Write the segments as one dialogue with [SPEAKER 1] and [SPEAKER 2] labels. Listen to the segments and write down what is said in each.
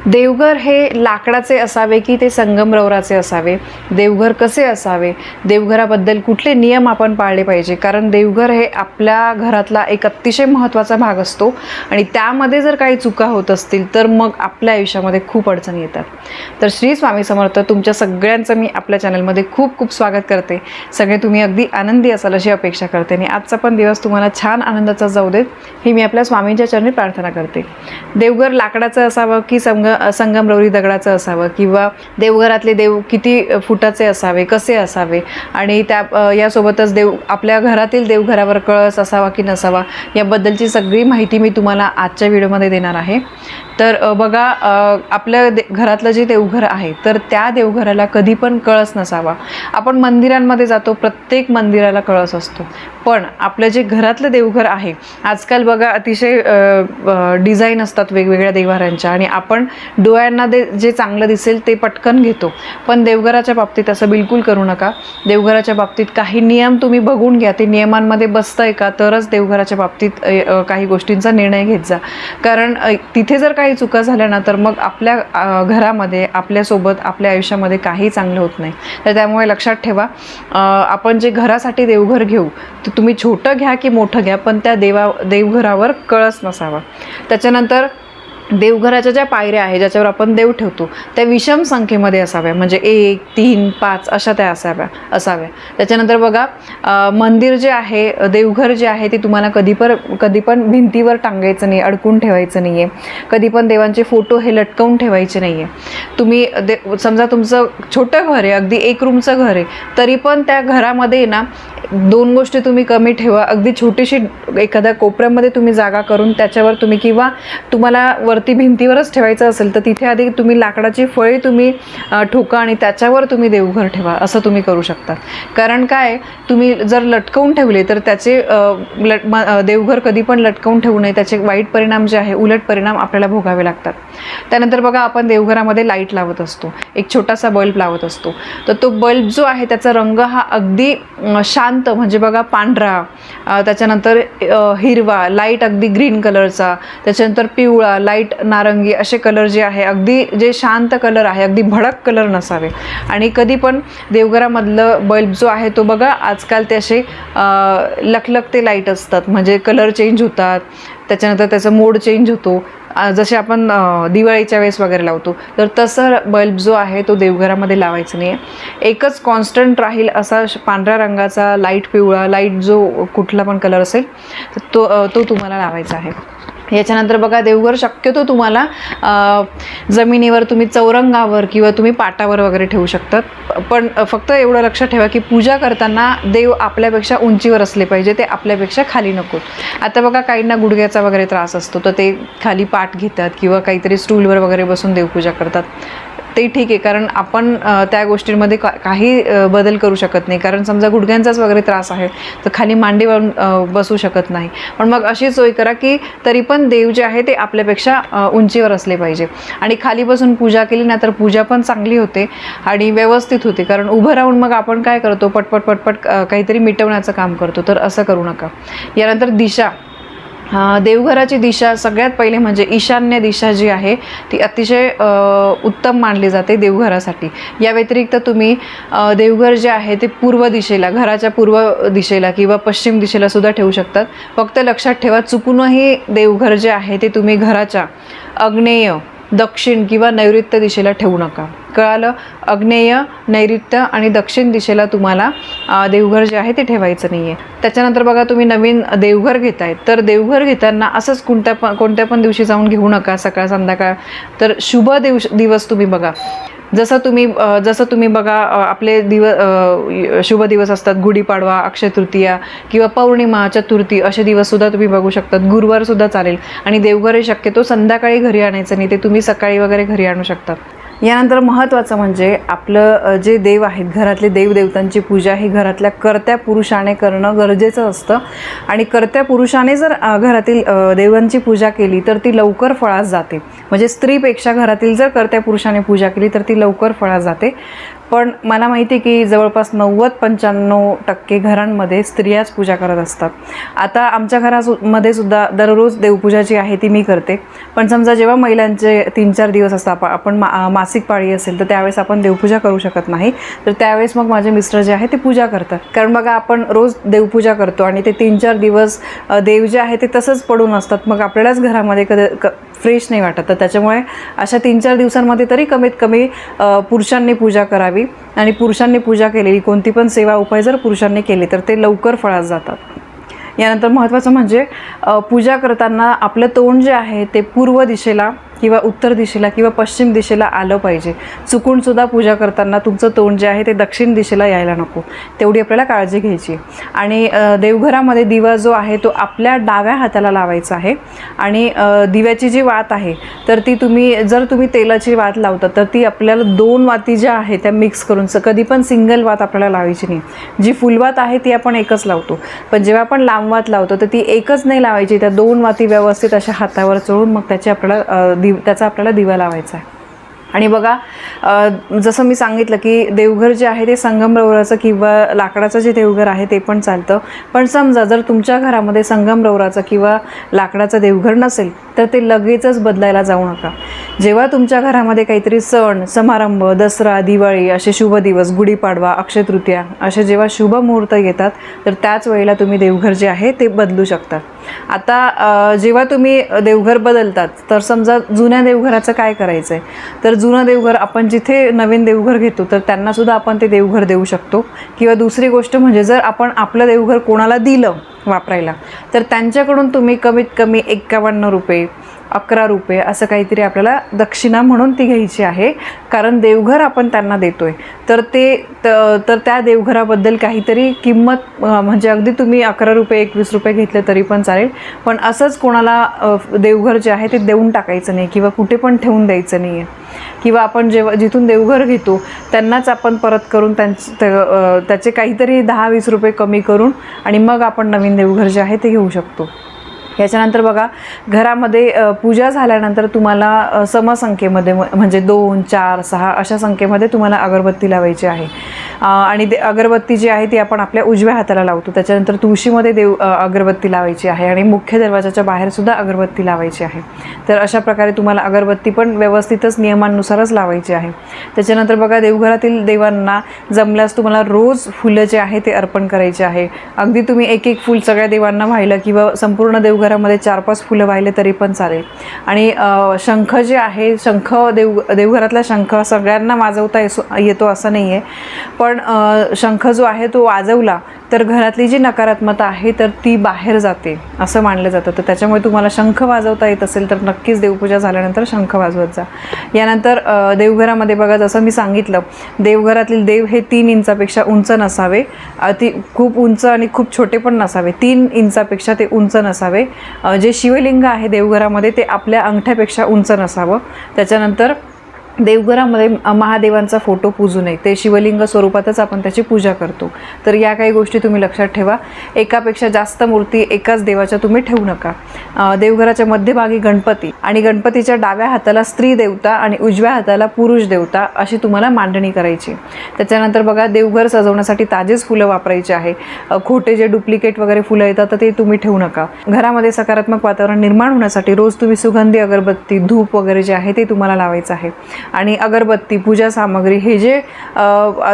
[SPEAKER 1] देवघर हे लाकडाचे असावे की ते संगमरवराचे असावे, देवघर कसे असावे, देवघराबद्दल कुठले नियम आपण पाळले पाहिजे, कारण देवघर हे आपल्या घरातला एक अतिशय महत्त्वाचा भाग असतो आणि त्यामध्ये जर काही चुका होत असतील तर मग आपल्या आयुष्यामध्ये खूप अडचणी येतात. तर श्री स्वामी समर्थ तुमच्या सगळ्यांचं मी आपल्या चॅनलमध्ये खूप खूप स्वागत करते. सगळे तुम्ही अगदी आनंदी असाल अशी अपेक्षा करते आणि आजचा पण दिवस तुम्हाला छान आनंदाचा जाऊ देत ही मी आपल्या स्वामींच्या चरणी प्रार्थना करते. देवघर लाकडाचं असावं की संगमरवरी दगडाचं असावं, किंवा देवघरातले देव किती फुटाचे असावे, कसे असावे, आणि यासोबतच आपल्या घरातील देवघरावर कळस असावा की नसावा याबद्दलची सगळी माहिती मी तुम्हाला आजच्या व्हिडिओमध्ये देणार आहे. तर बघा, आपल्या घरातलं जे देवघर आहे तर त्या देवघराला कधी पण कळस नसावा. आपण मंदिरांमध्ये जातो, प्रत्येक मंदिराला कळस असतो, पण आपलं जे घरातलं देवघर आहे आजकाल बघा अतिशय डिझाईन असतात वेगवेगळ्या देवघरांच्या आणि आपण डोळ्यांना जे चांगलं दिसेल ते पटकन घेतो. पण देवघराच्या बाबतीत असं बिलकुल करू नका. देवघराच्या बाबतीत काही नियम तुम्ही बघून घ्या, ते नियमांमध्ये बसतंय का, तरच देवघराच्या बाबतीत काही गोष्टींचा निर्णय घेत जा. कारण तिथे जर काही चुका झाल्या ना तर मग आपल्या घरामध्ये, आपल्यासोबत, आपल्या आयुष्यामध्ये काही चांगलं होत नाही. तर त्यामुळे लक्षात ठेवा, आपण जे घरासाठी देवघर घेऊ तर तुम्ही छोटं घ्या की मोठं घ्या, पण त्या देवघरावर कळस नसावा. त्याच्यानंतर देवघराच्या ज्या पायऱ्या आहेत ज्याच्यावर आपण देव ठेवतो त्या विषम संख्येमध्ये असाव्या, म्हणजे 1, 3, 5 अशा त्या असाव्या. त्याच्यानंतर बघा, मंदिर जे आहे, देवघर जे आहे ते तुम्हाला कधी पण भिंतीवर टांगायचं नाही, अडकून ठेवायचं नाही आहे. कधी पण देवांचे फोटो हे लटकवून ठेवायचे नाही आहे. तुम्ही समजा तुमचं छोटं घर आहे, अगदी 1 रूमचं घर आहे, तरी पण त्या घरामध्ये ना 2 गोष्टी तुम्ही कमी ठेवा. अगदी छोटीशी एखाद्या कोपऱ्यामध्ये तुम्ही जागा करून त्याच्यावर तुम्ही, किंवा तुम्हाला वरती भिंतीवरच ठेवायचं असेल तर तिथे आधी तुम्ही लाकडाची फळी तुम्ही ठोका आणि त्याच्यावर तुम्ही देवघर ठेवा. असं तुम्ही करू शकता. कारण काय, तुम्ही जर लटकवून ठेवले तर त्याचे देवघर कधी पण लटकवून ठेवू नये, त्याचे वाईट परिणाम जे आहे, उलट परिणाम आपल्याला भोगावे लागतात. त्यानंतर बघा, आपण देवघरामध्ये लाईट लावत असतो, एक छोटासा बल्ब लावत असतो, तर तो बल्ब जो आहे त्याचा रंग हा अगदी शांत, म्हणजे बघा पांढरा, त्याच्यानंतर हिरवा, लाईट अगदी ग्रीन कलरचा, त्याच्यानंतर पिवळा, लाईट नारंगी, असे कलर जे आहे अगदी जे शांत कलर आहे, अगदी भडक कलर नसावे. आणि कधी पण देवघरामधलं बल्ब जो आहे तो बघा आजकाल ते असे लखलखते लाईट असतात, म्हणजे कलर चेंज होतात, त्याच्यानंतर त्याचा मोड चेंज होतो, जसे आपण दिवाळीच्या वेळेस वगैरे लावतो. तर तसं बल्ब जो आहे तो देवघरामध्ये लावायचं नाही आहे. एकच कॉन्स्टंट राहील असा पांढऱ्या रंगाचा लाईट, पिवळा लाईट, जो कुठला पण कलर असेल तर तो तुम्हाला लावायचा आहे. याच्यानंतर बघा, देवघर शक्यतो तुम्हाला जमिनीवर, तुम्ही चौरंगावर किंवा तुम्ही पाटावर वगैरे ठेवू शकतात. पण फक्त एवढं लक्षात ठेवा की पूजा करताना देव आपल्यापेक्षा उंचीवर असले पाहिजे, ते आपल्यापेक्षा खाली नकोत. आता बघा, काहींना गुडघ्याचा वगैरे त्रास असतो तर ते खाली पाट घेतात किंवा काहीतरी स्टूलवर वगैरे बसून देवपूजा करतात. ते ठीक आहे, कारण आपण त्या गोष्टींमध्ये काही बदल करू शकत नाही. कारण समजा गुडघ्यांचाच वगैरे त्रास आहे तर खाली मांडीवर बसू शकत नाही. पण मग अशी सोय करा की तरी पण देव जे आहे ते आपल्यापेक्षा उंचीवर असले पाहिजे. आणि खाली बसून पूजा केली ना तर पूजा पण चांगली होते आणि व्यवस्थित होते. कारण उभं राहून मग आपण काय करतो, पटपट काहीतरी मिटवण्याचं काम करतो, तर असं करू नका. यानंतर दिशा, देवघराची दिशा सगळ्यात पहिले म्हणजे ईशान्य दिशा जी आहे ती अतिशय उत्तम मानली जाते देवघरासाठी. या व्यतिरिक्त तुम्ही देवघर जे आहे ते पूर्व दिशेला, घराच्या पूर्व दिशेला किंवा पश्चिम दिशेला सुद्धा ठेवू शकतात. फक्त लक्षात ठेवा, चुकूनही देवघर जे आहे ते तुम्ही घराच्या आग्नेय, दक्षिण किंवा नैऋत्य दिशेला ठेवू नका. कळालं? आग्नेय, नैऋत्य आणि दक्षिण दिशेला तुम्हाला देवघर जे आहे ते ठेवायचं नाही आहे. त्याच्यानंतर बघा, तुम्ही नवीन देवघर घेताय तर देवघर घेताना असंच कोणत्या पण दिवशी जाऊन घेऊ नका, सकाळ संध्याकाळ. तर शुभ दिवस तुम्ही बघा. जसं तुम्ही बघा, आपले शुभ दिवस असतात गुढीपाडवा, अक्षय तृतीया किंवा पौर्णिमा, चतुर्थी, असे दिवससुद्धा तुम्ही बघू शकतात. गुरुवारसुद्धा चालेल. आणि देवघर हे शक्यतो संध्याकाळी घरी आणायचं नाही, ते तुम्ही सकाळी वगैरे घरी आणू शकतात. यानंतर महत्त्वाचं म्हणजे आपलं जे देव आहेत, घरातले देवदेवतांची पूजा ही घरातल्या कर्त्या पुरुषाने करणं गरजेचं असतं. आणि कर्त्या पुरुषाने जर घरातील देवांची पूजा केली तर ती लवकर फळास जाते. म्हणजे स्त्रीपेक्षा घरातील जर कर्त्या पुरुषाने पूजा केली तर ती लवकर फळास जाते. पण मला माहिती आहे की जवळपास 90-95% घरांमध्ये स्त्रियाच पूजा करत असतात. आता आमच्या घरामध्ये सुद्धा दररोज देवपूजा जी आहे ती मी करते. पण समजा जेव्हा महिलांचे 3-4 दिवस असतात, आपण मासिक पाळी असेल तर त्यावेळेस आपण देवपूजा करू शकत नाही. तर त्यावेळेस मग माझे मिस्टर जे आहे ते पूजा करतात. कारण बघा, आपण रोज देवपूजा करतो आणि ते 3-4 दिवस देव जे आहे ते तसंच पडून असतात. मग आपल्यालाच घरामध्ये फ्रेश नाही वाटत. तर त्याच्यामुळे अशा 3-4 दिवसांमध्ये तरी कमीत कमी पुरुषांनी पूजा करावी. आणि पुरुषांनी पूजा केलेली कोणती पण सेवा उपाय जर पुरुषांनी केली तर ते लवकर फळास जातात. यानंतर महत्त्वाचं म्हणजे पूजा करताना आपलं तोंड जे आहे ते पूर्व दिशेला किंवा उत्तर दिशेला किंवा पश्चिम दिशेला आलं पाहिजे. चुकूनसुद्धा पूजा करताना तुमचं तोंड जे आहे ते दक्षिण दिशेला यायला नको, तेवढी आपल्याला काळजी घ्यायची. आणि देवघरामध्ये दिवा जो आहे तो आपल्या डाव्या हाताला लावायचा आहे. आणि दिव्याची जी वात आहे तर ती जर तुम्ही तेलाची वात लावता तर ती आपल्याला 2 वाती ज्या आहेत त्या मिक्स करून, कधी पण सिंगल वात आपल्याला लावायची नाही. जी फुलवात आहे ती आपण एकच लावतो, पण जेव्हा आपण लांब वात लावतो तर ती एकच नाही लावायची. त्या 2 वाती व्यवस्थित अशा हातावर चोळून मग त्याचा आपल्याला दिवा लावायचा आहे. आणि बघा, जसं मी सांगितलं की देवघर जे आहे ते संगमरवराचं किंवा लाकडाचं जे देवघर आहे ते पण चालतं. पण समजा जर तुमच्या घरामध्ये संगमरवराचं किंवा लाकडाचं देवघर नसेल तर ते लगेचच बदलायला जाऊ नका. जेव्हा तुमच्या घरामध्ये काहीतरी सण समारंभ, दसरा, दिवाळी असे शुभ दिवस, गुढीपाडवा, अक्षय तृतीया असे जेव्हा शुभ मुहूर्त येतात तर त्याच वेळेला तुम्ही देवघर जे आहे ते बदलू शकता. आता जेव्हा तुम्ही देवघर बदलतात तर समजा जुन्या देवघराचं काय करायचं आहे, तर जुनं देवघर आपण जिथे नवीन देवघर घेतो तर त्यांनासुद्धा आपण ते देवघर देऊ शकतो. किंवा दुसरी गोष्ट म्हणजे जर आपण आपलं देवघर कोणाला दिलं वापरायला तर त्यांच्याकडून तुम्ही कमीत कमी 51 रुपये, 11 रुपये असं काहीतरी आपल्याला दक्षिणा म्हणून ती घ्यायची आहे. कारण देवघर आपण त्यांना देतोय तर त्या देवघराबद्दल काहीतरी किंमत, म्हणजे अगदी तुम्ही 11 रुपये 21 रुपये घेतले तरी पण चालेल. पण असंच कोणाला देवघर जे आहे ते देऊन टाकायचं नाही किंवा कुठे पण ठेवून द्यायचं नाही आहे. किंवा आपण जिथून देवघर घेतो त्यांनाच आपण परत करून त्याचे काहीतरी 10-20 रुपये कमी करून आणि मग आपण नवीन देवघर जे आहे ते घेऊ शकतो. याच्यानंतर बघा, घरामध्ये पूजा झाल्यानंतर तुम्हाला समसंख्येमध्ये म्हणजे 2, 4, 6 अशा संख्येमध्ये तुम्हाला अगरबत्ती लावायची आहे. आणि अगरबत्ती जी आहे ती आपण आपल्या उजव्या हाताला लावतो. त्याच्यानंतर तुळशीमध्ये अगरबत्ती लावायची आहे आणि मुख्य दरवाजाच्या बाहेरसुद्धा अगरबत्ती लावायची आहे. तर अशा प्रकारे तुम्हाला अगरबत्ती पण व्यवस्थितच नियमानुसारच लावायची आहे. त्याच्यानंतर बघा, देवघरातील देवांना जमल्यास तुम्हाला रोज फुलं जे आहे ते अर्पण करायचे आहे. अगदी तुम्ही एक फूल सगळ्या देवांना वाहिलं किंवा संपूर्ण देवघरामध्ये 4-5 फुलं वाहिले तरी पण चालेल. आणि शंख जे आहे, देवघरातला शंख सगळ्यांना वाजवता येतो असं नाही आहे. पण शंख जो आहे तो वाजवला तर घरातली जी नकारात्मकता आहे तर ती बाहेर जाते असं मानलं जातं. तर त्याच्यामुळे तुम्हाला शंख वाजवता येत असेल तर नक्कीच देवपूजा झाल्यानंतर शंख वाजवत जा. यानंतर देवघरामध्ये बघा, जसं मी सांगितलं, देवघरातील देव हे 3 इंचापेक्षा उंच नसावे. खूप उंच आणि खूप छोटे पण नसावे. 3 इंचापेक्षा ते उंच नसावे. जे शिवलिंग आहे देवघरामध्ये ते आपल्या अंगठ्यापेक्षा उंच नसावं. त्याच्यानंतर देवघरामध्ये महादेवांचा फोटो पूजू नये. ते शिवलिंग स्वरूपातच आपण त्याची पूजा करतो. तर या काही गोष्टी तुम्ही लक्षात ठेवा. एकापेक्षा जास्त मूर्ती एकाच देवाच्या तुम्ही ठेवू नका. देवघराच्या मध्यभागी गणपती आणि गणपतीच्या डाव्या हाताला स्त्री देवता आणि उजव्या हाताला पुरुष देवता अशी तुम्हाला मांडणी करायची. त्याच्यानंतर बघा, देवघर सजवण्यासाठी ताजेच फुलं वापरायचे आहे. खोटे जे डुप्लिकेट वगैरे फुलं येतात तर ते तुम्ही ठेवू नका. घरामध्ये सकारात्मक वातावरण निर्माण होण्यासाठी रोज तुम्ही सुगंधी अगरबत्ती, धूप वगैरे जे आहे ते तुम्हाला लावायचं आहे. आणि अगरबत्ती, पूजा सामग्री हे जे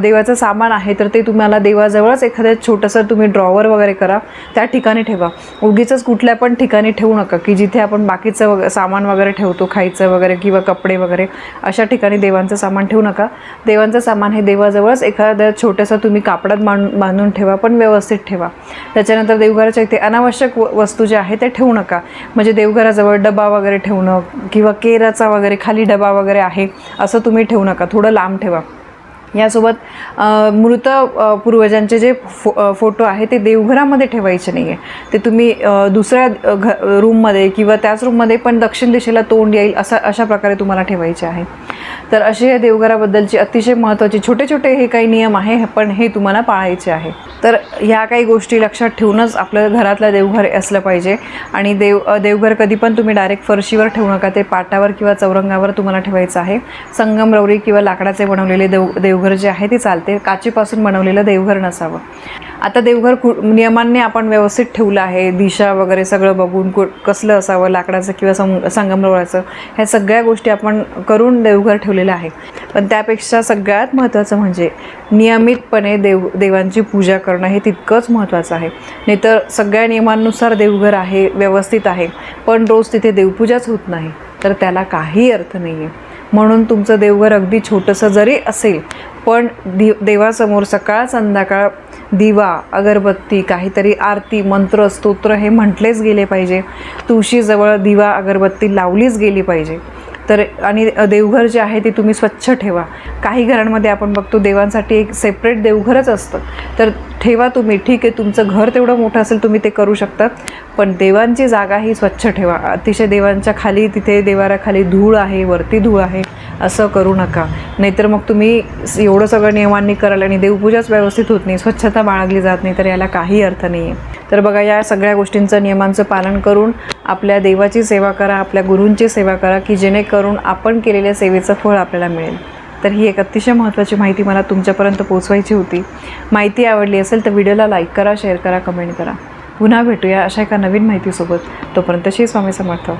[SPEAKER 1] देवाचं सामान आहे तर ते तुम्हाला देवाजवळच एखाद्या छोटंसं तुम्ही ड्रॉवर वगैरे करा, त्या ठिकाणी ठेवा. उगीचच कुठल्या पण ठिकाणी ठेवू नका की जिथे आपण बाकीचं सामान वगैरे ठेवतो, खायचं वगैरे किंवा कपडे वगैरे, अशा ठिकाणी देवांचं सामान ठेवू नका. देवांचं सामान हे देवाजवळच एखाद्या छोटंसं तुम्ही कापडात बांधून ठेवा, पण व्यवस्थित ठेवा. त्याच्यानंतर देवघराच्या इथे अनावश्यक वस्तू ज्या आहेत ते ठेवू नका. म्हणजे देवघराजवळ डबा वगैरे ठेवणं किंवा केराचा वगैरे खाली डबा वगैरे आहे असं तुम्ही ठेवू नका, थोडं लांब ठेवा. यासोबत मृत पूर्वजांचे जे फोटो आहे ते देवघरामध्ये ठेवायचे नाही आहे. ते तुम्ही दुसऱ्या रूममध्ये किंवा त्याच रूममध्ये पण दक्षिण दिशेला तोंड येईल अशा प्रकारे तुम्हाला ठेवायचे आहे. तर असे हे देवघराबद्दलचे अतिशय महत्त्वाचे छोटे छोटे हे काही नियम आहे, पण हे तुम्हाला पाळायचे आहे. तर ह्या काही गोष्टी लक्षात ठेवूनच आपलं घरातलं देवघर असलं पाहिजे. आणि देवघर कधी पण तुम्ही डायरेक्ट फरशीवर ठेवू नका, ते पाटावर किंवा चौरंगावर तुम्हाला ठेवायचं आहे. संगमरवरी किंवा लाकडाचे बनवलेले देवघर जे आहे ते चालते, काचेपासून बनवलेलं देवघर नसावं. आता देवघर नियमांनी आपण व्यवस्थित ठेवलं आहे, दिशा वगैरे सगळं बघून कसलं असावं, लाकडाचं किंवा संगमरवराचं, ह्या सगळ्या गोष्टी आपण करून देवघर ठेवलेलं आहे. पण त्यापेक्षा सगळ्यात महत्त्वाचं म्हणजे नियमितपणे देवांची पूजा करणं हे तितकंच महत्त्वाचं आहे. नाहीतर सगळ्या नियमांनुसार देवघर आहे, व्यवस्थित आहे, पण रोज तिथे देवपूजाच होत नाही, तर त्याला काही अर्थ नाही आहे. म्हणून तुमचं देवघर अगदी छोटंसं जरी असेल, पण देवासमोर सकाळ संध्याकाळ दिवा, अगरबत्ती, काहीतरी आरती, मंत्र, स्तोत्र हे म्हटलेच गेले पाहिजे. तुळशीजवळ दिवा अगरबत्ती लावलीच गेली पाहिजे. तर आणि देवघर जे आहे ते तुम्ही स्वच्छ ठेवा. काही घरांमध्ये आपण बघतो देवांसाठी एक सेपरेट देवघरच असतं, तर ठेवा तुम्ही. ठीक आहे, तुमचं घर तेवढं मोठं असेल तुम्ही ते करू शकतात, पण देवांची जागा ही स्वच्छ ठेवा. अतिशय देवांच्या खाली, तिथे देवाराखाली धूळ आहे, वरती धूळ आहे, असं करू नका. नाहीतर मग तुम्ही एवढं सगळं नियमांनी कराल आणि देवपूजाच व्यवस्थित होत नाही, स्वच्छता बाळगली जात नाही, तर याला काही अर्थ नाही आहे. तर बघा, या सगळ्या गोष्टींचं नियमांचं पालन करून आपल्या देवाची सेवा करा, आपल्या गुरूंची सेवा करा, की जेणेकरून आपण केलेल्या सेवेचं फळ आपल्याला मिळेल. तर ही एक अतिशय महत्त्वाची माहिती मला तुमच्यापर्यंत पोहोचवायची होती. माहिती आवडली असेल तर व्हिडिओला लाईक करा, शेअर करा, कमेंट करा. पुन्हा भेटूया अशा एका नवीन माहितीसोबत. तोपर्यंत श्री स्वामी समर्थ.